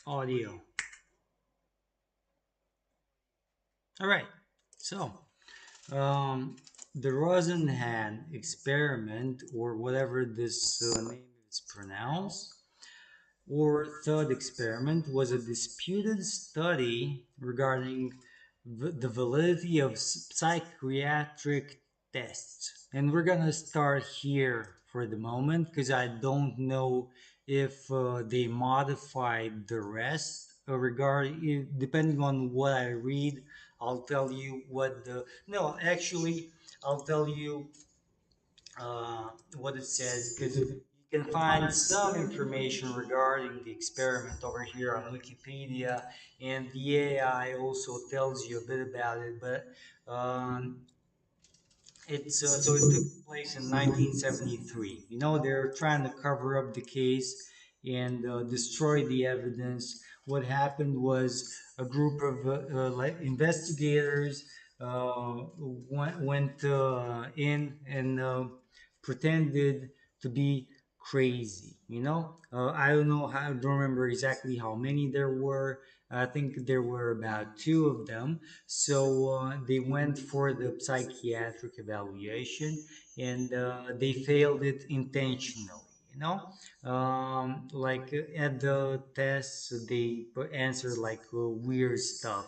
Audio. All right. So, um, the Rosenhan experiment, or whatever this name is pronounced, or third experiment, was a disputed study regarding the validity of psychiatric tests. And we're gonna start here for the moment because I don't know if they modified the rest regarding, depending on what I read. I'll tell you what the no actually I'll tell you what it says because you can find some information regarding the experiment over here on Wikipedia, and the AI also tells you a bit about it. But it took place in 1973. You know, they're trying to cover up the case and destroy the evidence. What happened was a group of like investigators went in and pretended to be crazy. I don't know how. I don't remember exactly how many there were. I think there were about two of them. So they went for the psychiatric evaluation, and they failed it intentionally. Like at the tests, they answered like weird stuff.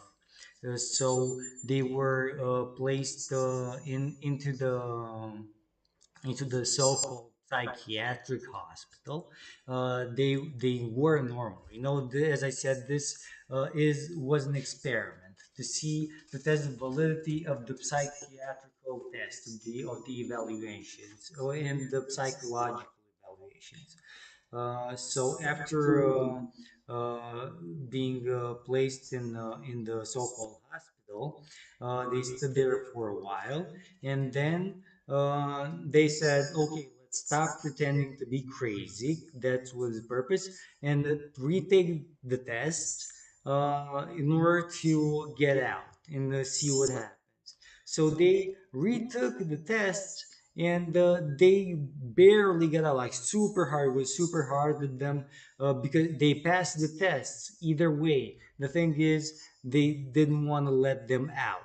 So they were placed into the so-called psychiatric hospital. They were normal. As I said, this is was an experiment to see to test the validity of the psychiatrical test of the evaluations and the psychological evaluations. So after being placed in the so-called hospital, they stood there for a while, and then they said, "Okay, let's stop pretending to be crazy." That was the purpose, and retake the test in order to get out and see what happens. So they retook the tests, and they barely got out. Like super hard, it was super hard with them because they passed the tests either way. The thing is, they didn't want to let them out.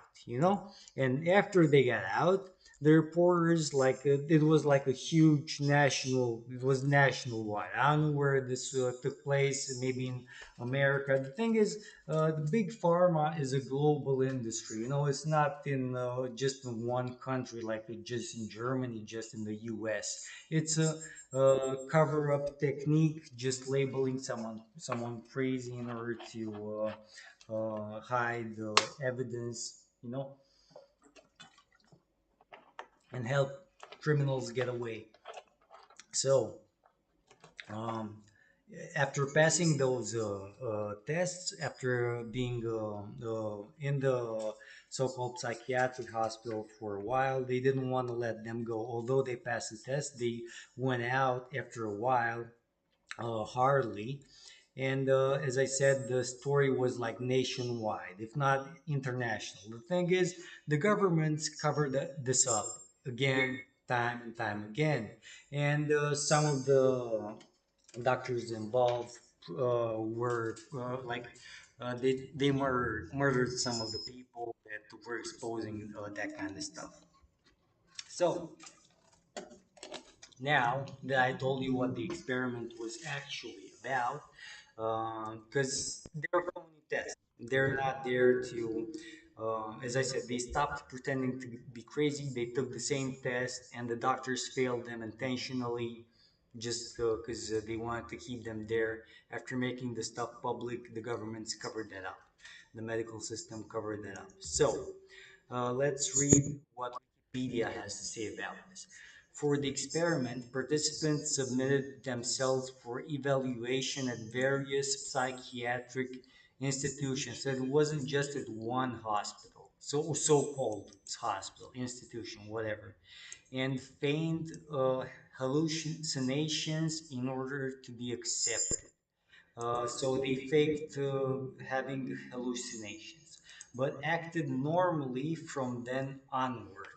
And after they got out, the reporters, like it was like a huge national, it was national wide. I don't know where this took place, maybe in America. The thing is, the big pharma is a global industry. It's not in just in one country, like just in Germany, just in the US. It's a cover-up technique, just labeling someone crazy in order to hide evidence, and help criminals get away. So, um, after passing those tests, after being in the so-called psychiatric hospital for a while, they didn't want to let them go. Although they passed the test, they went out after a while, hardly. And as I said, the story was like nationwide, if not international. The thing is, the governments covered this up again, time and time again. And some of the doctors involved were they murdered some of the people that were exposing that kind of stuff. So now that I told you what the experiment was actually about, because they're phony tests, they're not there to, as I said, they stopped pretending to be crazy. They took the same test, and the doctors failed them intentionally just because they wanted to keep them there. After making the stuff public, the governments covered that up. The medical system covered that up. So let's read what Wikipedia has to say about this. For the experiment, participants submitted themselves for evaluation at various psychiatric institutions. So it wasn't just at one hospital, so-called hospital, institution, whatever, and feigned hallucinations in order to be accepted. So they faked having hallucinations, but acted normally from then onward.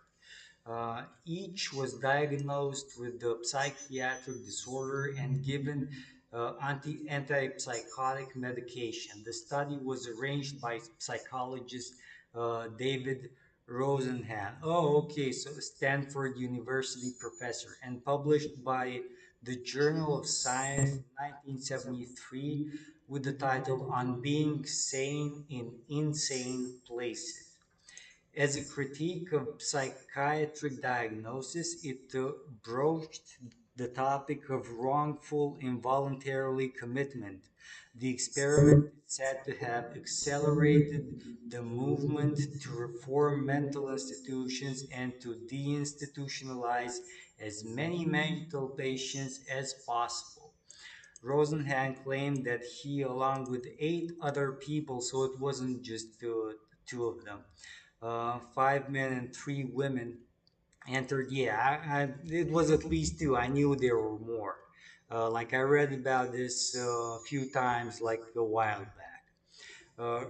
Each was diagnosed with the psychiatric disorder and given antipsychotic medication. The study was arranged by psychologist David Rosenhan. Oh, okay, so Stanford University professor, and published by the Journal of Science in 1973 with the title On Being Sane in Insane Places. As a critique of psychiatric diagnosis, it broached the topic of wrongful involuntarily commitment. The experiment is said to have accelerated the movement to reform mental institutions and to deinstitutionalize as many mental patients as possible. Rosenhan claimed that he, along with 8 other people, so it wasn't just two of them, 5 men and 3 women entered. Yeah, it was at least two. I knew there were more. Like I read about this a few times, like a while back.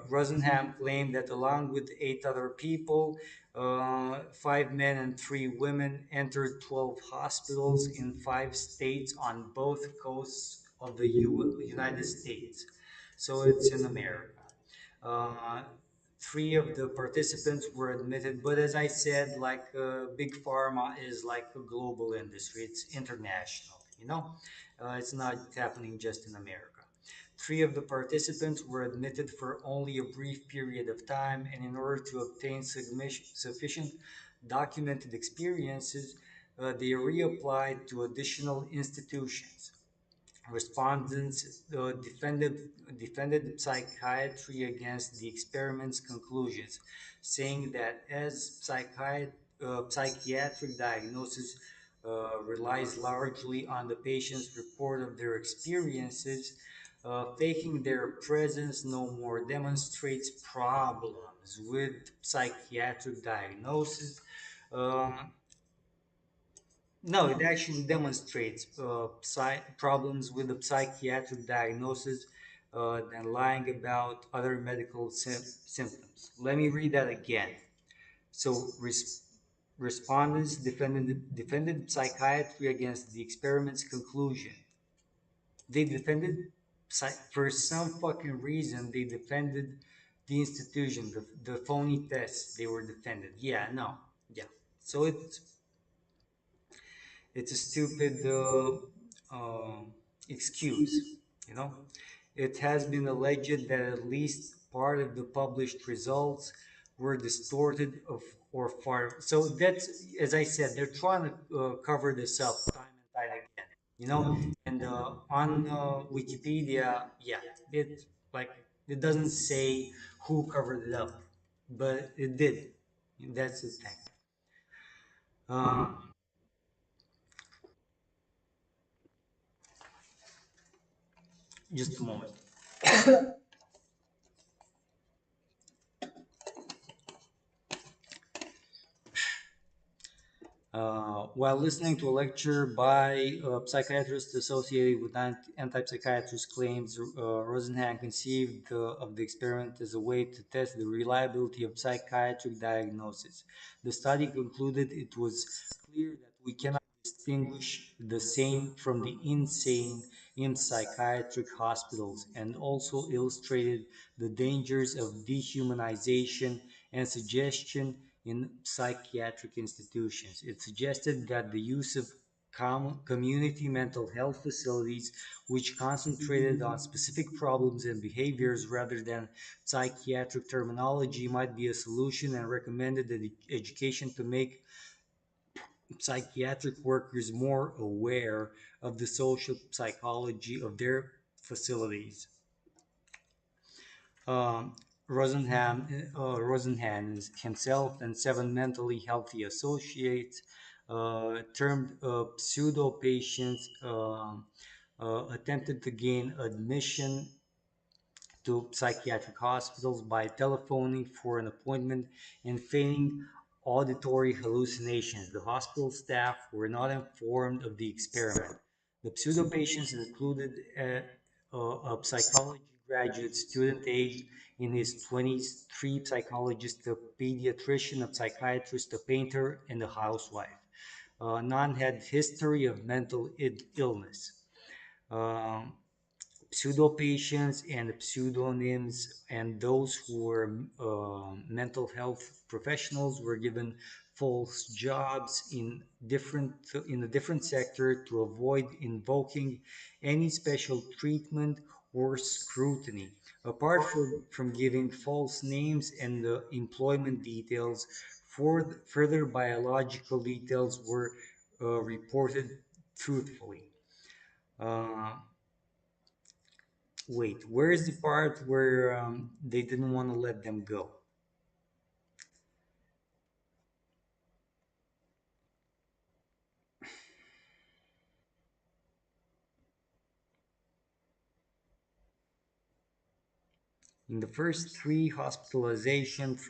Rosenham claimed that along with 8 other people, 5 men and 3 women entered 12 hospitals in 5 states on both coasts of the United States. So it's in America. Uh, 3 of the participants were admitted, but as I said, like big pharma is like a global industry, it's international, you know, it's not happening just in America. 3 of the participants were admitted for only a brief period of time, and in order to obtain sufficient documented experiences, they reapplied to additional institutions. Respondents defended psychiatry against the experiment's conclusions, saying that as psychiatric diagnosis relies largely on the patient's report of their experiences, faking their presence no more demonstrates problems with psychiatric diagnosis. Um, no, it actually demonstrates problems with the psychiatric diagnosis than lying about other medical symptoms. Let me read that again. So, respondents defended psychiatry against the experiment's conclusion. They defended, for some fucking reason, they defended the institution, the phony tests they were defended. Yeah, no, yeah. So it's a stupid excuse, you know. It has been alleged that at least part of the published results were distorted of or far. So that's, as I said, they're trying to cover this up time and time again, you know. And on Wikipedia, yeah, it like it doesn't say who covered it up, but it did. That's the thing. Um, just a moment. While listening to a lecture by a psychiatrist associated with antipsychiatrist claims, Rosenhan conceived of the experiment as a way to test the reliability of psychiatric diagnosis. The study concluded it was clear that we cannot distinguish the sane from the insane in psychiatric hospitals, and also illustrated the dangers of dehumanization and suggestion in psychiatric institutions. It suggested that the use of community mental health facilities, which concentrated on specific problems and behaviors rather than psychiatric terminology, might be a solution, and recommended that education to make psychiatric workers more aware of the social psychology of their facilities. Um, Rosenhan himself and 7 mentally healthy associates, termed pseudo patients, attempted to gain admission to psychiatric hospitals by telephoning for an appointment and feigning auditory hallucinations. The hospital staff were not informed of the experiment. The pseudo patients included a psychology graduate student aged in his 20s, 3 psychologists, a pediatrician, a psychiatrist, a painter, and a housewife. None had history of mental illness. Um, pseudo patients and pseudonyms, and those who were mental health professionals were given false jobs in a different sector to avoid invoking any special treatment or scrutiny. Apart from giving false names and employment details, for further biological details were reported truthfully. Uh, Wait, where's the part where they didn't want to let them go? In the first three hospitalizations,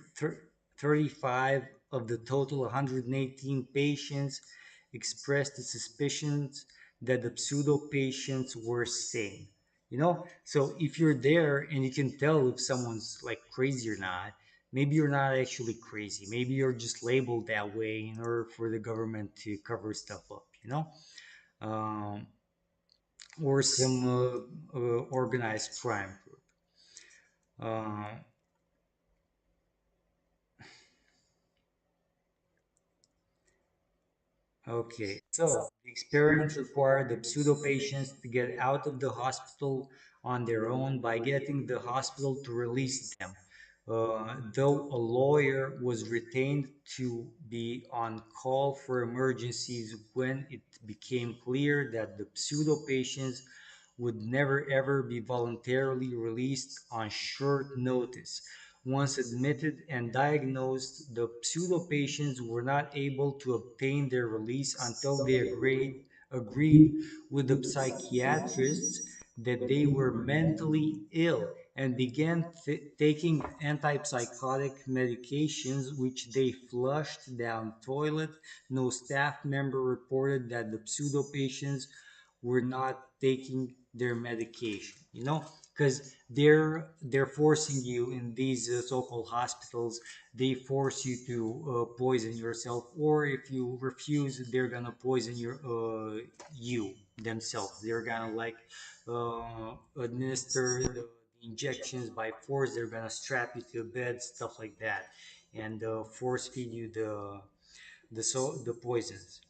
35 of the total 118 patients expressed the suspicions that the pseudo patients were sane. So if you're there and you can tell if someone's like crazy or not, maybe you're not actually crazy. Maybe you're just labeled that way in order for the government to cover stuff up. Um, or some organized crime group. Uh, okay, so the experiment required the pseudo patients to get out of the hospital on their own by getting the hospital to release them. Though a lawyer was retained to be on call for emergencies when it became clear that the pseudo patients would never ever be voluntarily released on short notice. Once admitted and diagnosed, the pseudo patients were not able to obtain their release until they agreed with the psychiatrists that they were mentally ill and began taking antipsychotic medications, which they flushed down toilet. No staff member reported that the pseudo patients were not taking their medication, because they're forcing you in these so-called hospitals. They force you to poison yourself, or if you refuse, they're gonna poison you themselves. They're gonna like administer the injections by force. They're gonna strap you to a bed, stuff like that, and force feed you the poisons.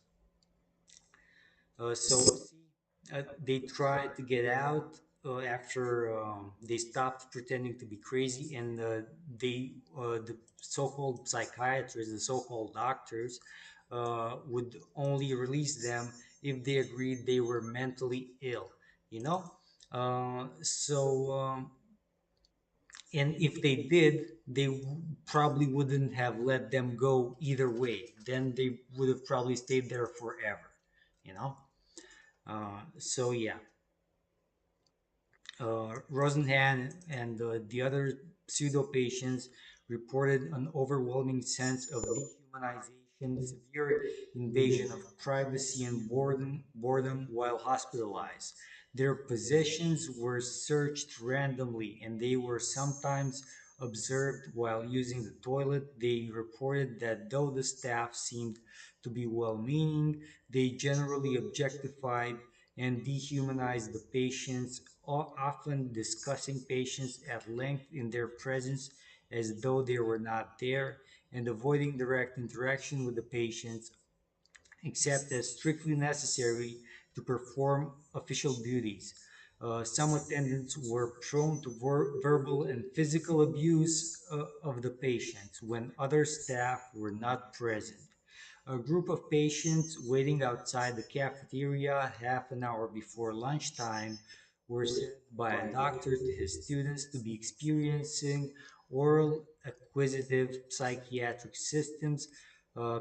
They tried to get out after they stopped pretending to be crazy, and the so-called psychiatrists, the so-called doctors, would only release them if they agreed they were mentally ill. You know, and if they did, they probably wouldn't have let them go either way. Then they would have probably stayed there forever. You know. So yeah, Rosenhan and the other pseudo patients reported an overwhelming sense of dehumanization, severe invasion of privacy, and boredom while hospitalized. Their possessions were searched randomly, and they were sometimes observed while using the toilet. They reported that though the staff seemed to be well meaning, they generally objectified and dehumanize the patients, often discussing patients at length in their presence as though they were not there, and avoiding direct interaction with the patients except as strictly necessary to perform official duties. Some attendants were prone to verbal and physical abuse of the patients when other staff were not present. A group of patients waiting outside the cafeteria half an hour before lunchtime were said by a doctor to his students to be experiencing oral acquisitive psychiatric systems.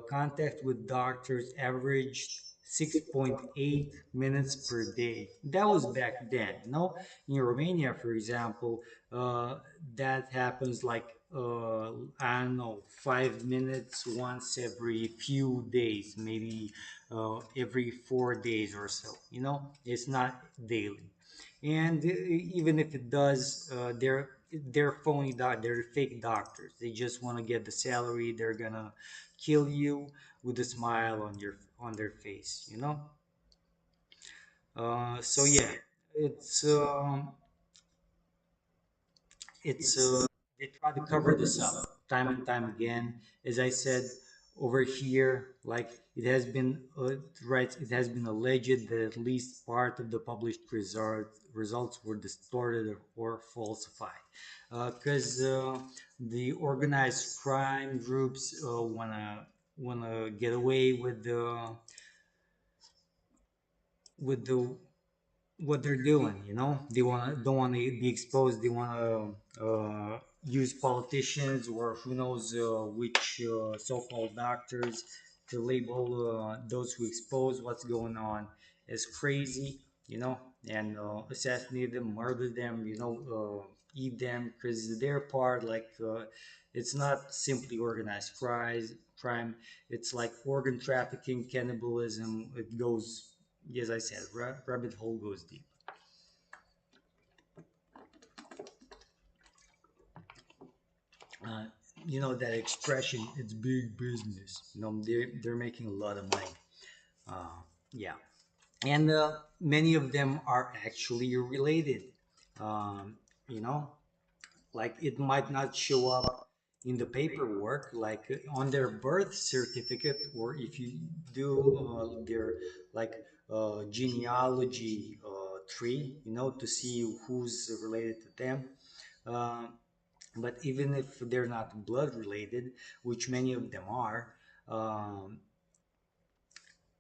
Contact with doctors averaged 6.8 minutes per day. That was back then. In Romania, for example, uh, that happens like I don't know, 5 minutes once every few days, maybe every 4 days or so. It's not daily, and even if it does, they're phony they're fake doctors. They just want to get the salary. They're gonna kill you with a smile on their face. So yeah, it's they try to cover this up time and time again. As I said over here, like it has been right, it has been alleged that at least part of the published results were distorted or falsified, because the organized crime groups wanna get away with the what they're doing. You know, they want don't want to be exposed. They want to use politicians or who knows which so-called doctors to label those who expose what's going on as crazy. You know, and assassinate them, murder them. You know, eat them because they're part like. It's not simply organized crime. It's like organ trafficking, cannibalism. It goes, as I said, rabbit hole goes deep. Uh, you know that expression, it's big business. You know, they're making a lot of money. Uh, yeah, and many of them are actually related. Um, you know, like it might not show up in the paperwork, like on their birth certificate, or if you do their like genealogy tree, you know, to see who's related to them. Uh, but even if they're not blood related, which many of them are, um,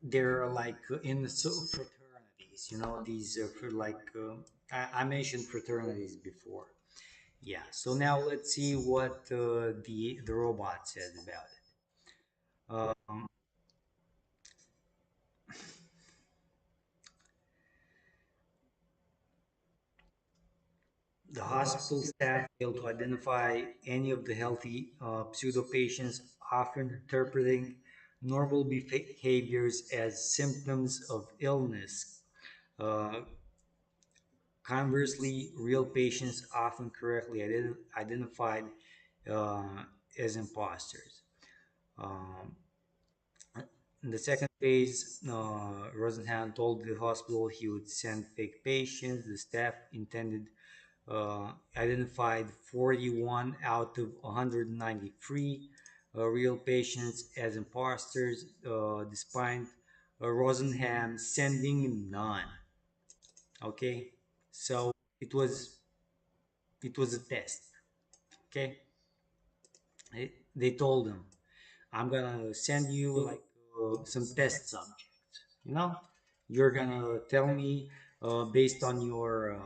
they're like in the fraternities. You know, these for like I mentioned fraternities before. Yeah. So now let's see what the robot says about it. Um, the hospital staff failed to identify any of the healthy pseudo patients, often interpreting normal behaviors as symptoms of illness. Uh, Conversely, real patients often correctly identified uh, as imposters. Um, in the second phase, Rosenhan told the hospital he would send fake patients. The staff intended identified 41 out of 193 real patients as imposters, despite Rosenhan sending none. Okay, so it was it was a test. Okay, they told him, I'm gonna send you like some test subjects. You know, you're gonna tell me based on your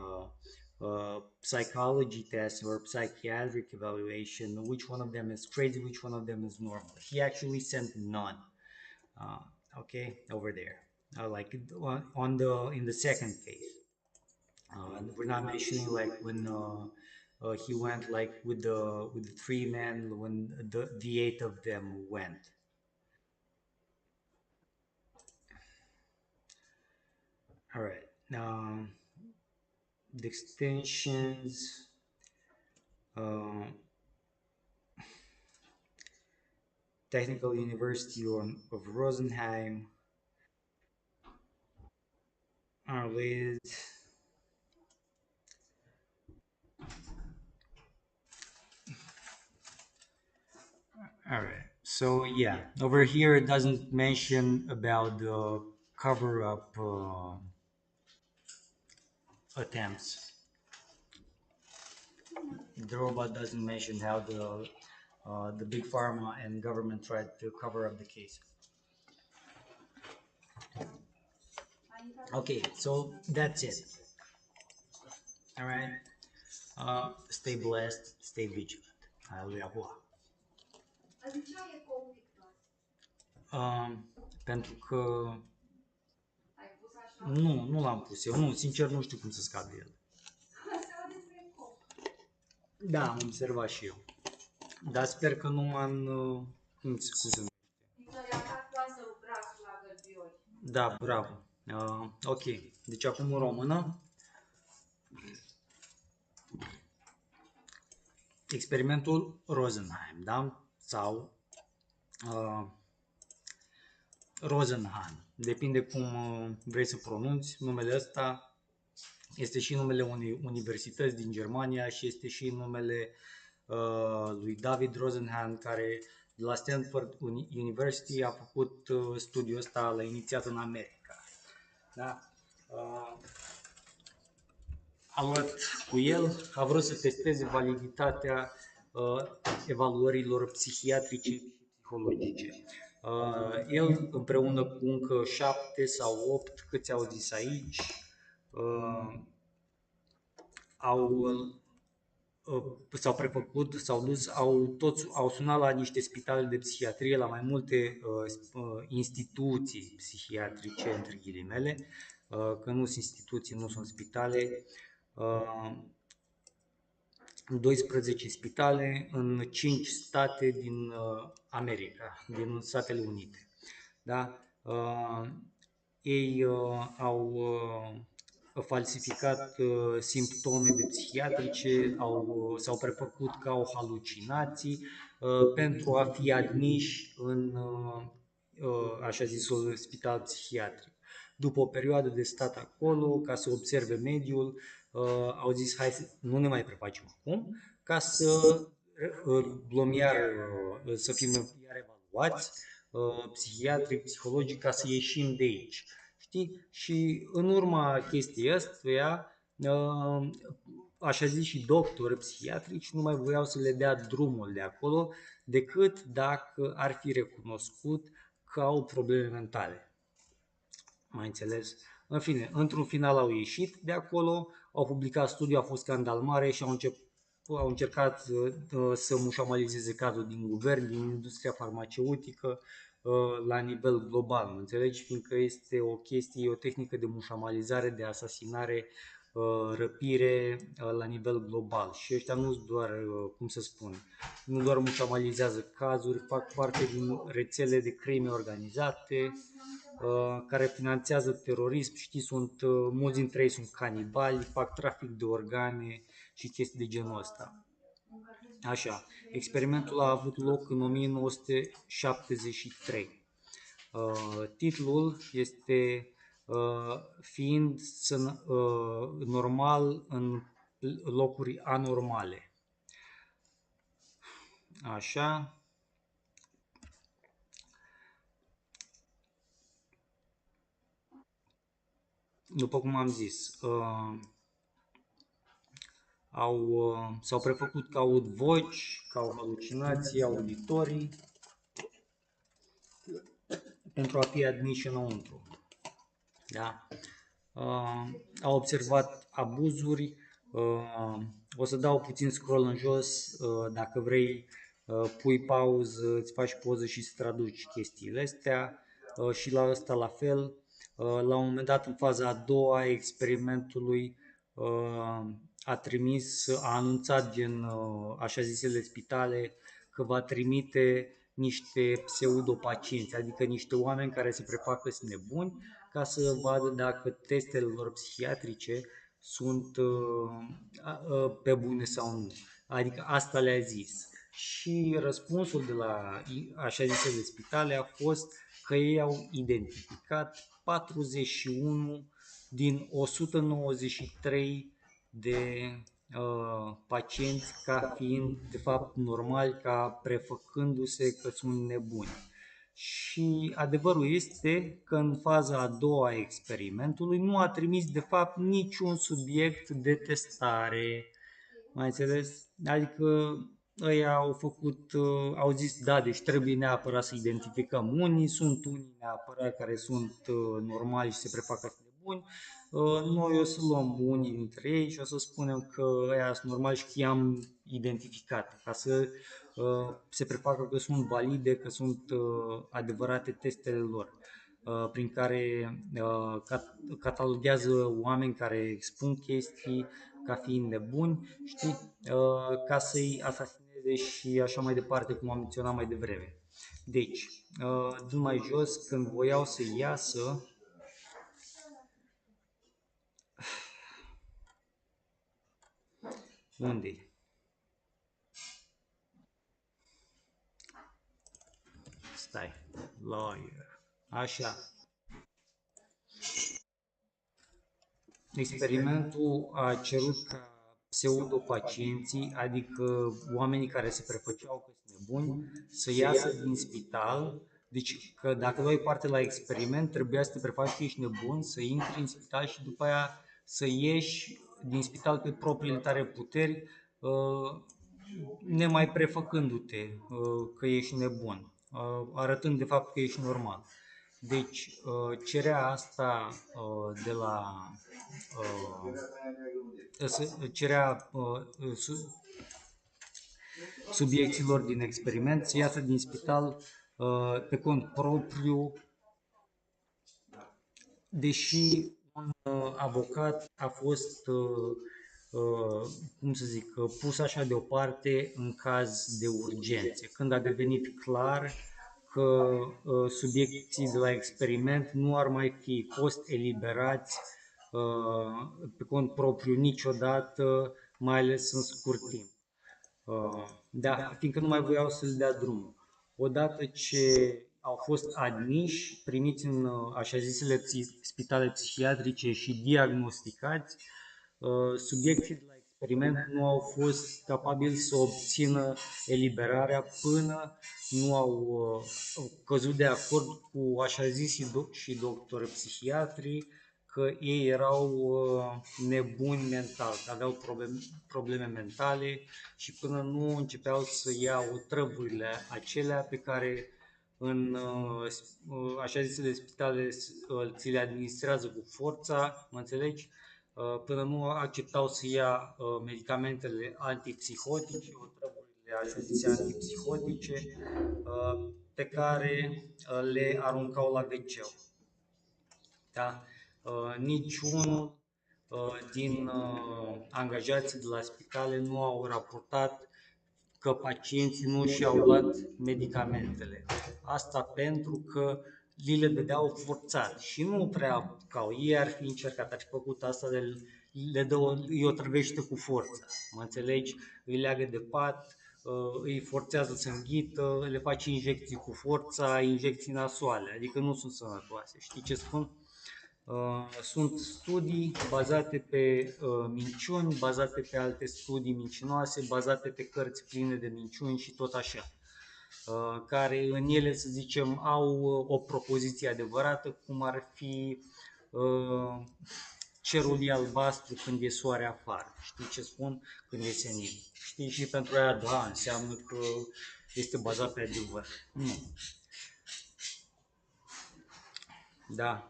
psychology test or psychiatric evaluation which one of them is crazy, which one of them is normal. He actually sent none. Uh, okay, over there, like on the in the second phase. We're not mentioning like when he went like with the three men when the eight of them went. All right. The extensions, uh, Technical University of Rosenheim are related. All right. So yeah, over here it doesn't mention about the cover up attempts. The robot doesn't mention how the big pharma and government tried to cover up the case. Okay, so that's it. All right. Stay blessed, stay vigilant. Hallelujah. Pentru că nu l-am pus eu. Nu, sincer nu știu cum să scad de el. Da, am observat și eu. Dar sper că nu am... cum se Da, bravo. Ok, deci acum în română. Experimentul Rosenheim, da? Sau Rosenhan. Depinde cum vrei să pronunți numele ăsta. Este și numele unei universități din Germania și este și numele lui David Rosenhan, care de la Stanford University a făcut studiul ăsta, l-a inițiat în America. Da? Uh, a luat cu el, a vrut să testeze validitatea evaluărilor psihiatrice și psihologice. El împreună cu încă 7 sau 8, câți au zis aici, au s-au prefăcut, s-au dus, au sunat la niște spitale de psihiatrie, la mai multe instituții psihiatrice, între ghilimele, că nu sunt instituții, nu sunt spitale, 12 spitale în 5 state din America, din Statele Unite. Da? Ei au falsificat simptome de psihiatrice, s-au prefăcut că au halucinații pentru a fi admiși în așa zisul spital psihiatric. După o perioadă de stat acolo, ca să observe mediul, au zis hai să nu ne mai prefacem acum, ca să luăm iar, să fim iar evaluați psihiatric, psihologic, ca să ieșim de aici. Știi? Și în urma chestiei astea, așa zis și doctori psihiatrici nu mai voiau să le dea drumul de acolo decât dacă ar fi recunoscut că au probleme mentale. Mai înțeles? În fine, într-un final au ieșit de acolo, au publicat studiul, a fost scandal mare și au încercat să mușamalizeze cazul din guvern, din industria farmaceutică, la nivel global, mă înțelegi? Fiindcă este o chestie, o tehnică de mușamalizare, de asasinare, răpire la nivel global. Și ăștia nu doar, cum să spun, nu doar mușamalizează cazuri, fac parte din rețele de crime organizate, care finanțează terorism, știi, mulți dintre ei sunt canibali, fac trafic de organe și chestii de genul ăsta. Așa, experimentul a avut loc în 1973. Titlul este Fiind normal în locuri anormale. Așa. După cum am zis, s-au prefăcut că aud voci, că au halucinații auditorii pentru a fi admiși înăuntru. Da? Au observat abuzuri. O să dau puțin scroll în jos, dacă vrei pui pauză, îți faci poză și îți traduci chestiile astea. Și la ăsta la fel. La un moment dat, în faza a doua a experimentului, a anunțat gen așa zisele spitale că va trimite niște pseudopacienți, adică niște oameni care se prefacă sunt nebuni, ca să vadă dacă testele lor psihiatrice sunt pe bune sau nu. Adică asta le-a zis. Și răspunsul de la așa zisele spitale a fost că ei au identificat 41 din 193 de pacienți ca fiind de fapt normali, ca prefăcându-se că sunt nebuni. Și adevărul este că în faza a doua a experimentului nu a trimis de fapt niciun subiect de testare. Mai înțeles? Adică ăia au zis, da, deci trebuie neapărat să identificăm unii, sunt unii neapărat care sunt normali și se prefacă să de buni, noi o să luăm unii dintre ei și o să spunem că ăia sunt normali și că i-am identificat, ca să se prefacă că sunt valide, că sunt adevărate testele lor, prin care cataloghează oameni care expun chestii ca fiind nebuni, știi, ca să-i asasineze și așa mai departe, cum am menționat mai devreme. Deci, dând mai jos, când voiau să iasă, unde-i? Stai, lawyer. Așa. experimentul a cerut ca pseudopacienții, adică oamenii care se prefăceau că sunt nebuni, să iasă din spital. Deci că dacă luai parte la experiment, trebuia să te prefaci că ești nebun, să intri în spital și după aia să ieși din spital pe propriile tale puteri, nemai prefăcându-te că ești nebun, arătând de fapt că ești normal. Deci cerea asta de la cerea subiecților din experiment să iasă din spital pe cont propriu, deși un avocat a fost, cum să zic, pus așa deoparte în caz de urgențe, când a devenit clar că subiecții de la experiment nu ar mai fi fost eliberați pe cont propriu niciodată, mai ales în scurt timp. Da, fiindcă nu mai voiau să le dea drumul. Odată ce au fost admiși, primiți în așa zisele spitale psihiatrice și diagnosticați, subiecții de la experiment nu au fost capabili să obțină eliberarea până nu au căzut de acord cu așa zis și doctori psihiatri că ei erau nebuni mental, că aveau probleme mentale și până nu începeau să ia otrăvurile acelea pe care în așa zisele spitale ți le administrează cu forța, mă înțelegi? Până nu acceptau să ia medicamentele antipsihotice, otrăvurile așa zise antipsihotice, pe care le aruncau la wc. Da? Niciunul din angajații de la spitale nu au raportat că pacienții nu și-au luat medicamentele. Asta pentru că li le dădeau forțat și nu prea apucau. Ei ar fi încercat, ar fi făcut asta, îi otrăvește cu forța, mă înțelegi? Îi leagă de pat, îi forțează să înghită, le face injecții cu forța, injecții nasoale, adică nu sunt sănătoase. Știi ce spun? Sunt studii bazate pe minciuni, bazate pe alte studii mincinoase, bazate pe cărți pline de minciuni și tot așa, care în ele, să zicem, au o propoziție adevărată, cum ar fi cerul e albastru când e soare afară. Știi ce spun? Când e senin. Știi? Și pentru aia, da, înseamnă că este bazat pe adevăr. Nu. Da.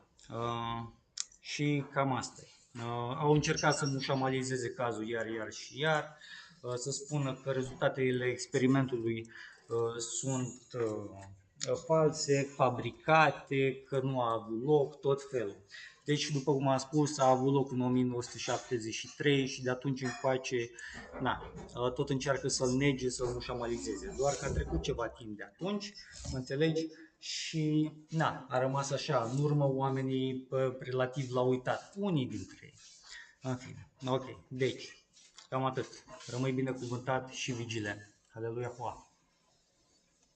Și cam asta e. Au încercat să mușamalizeze cazul iar și iar, să spună că rezultatele experimentului sunt false, fabricate, că nu a avut loc, tot felul. Deci, după cum am spus, a avut loc în 1973 și de atunci încoace, tot încearcă să-l nege, să-l mușamalizeze. Doar că a trecut ceva timp de atunci, mă înțelegi? Și a rămas așa, în urmă oamenii relativ l-au uitat, unii dintre ei. În fine, ok, deci, cam atât. Rămâi binecuvântat și vigilent. Aleluia, hoa!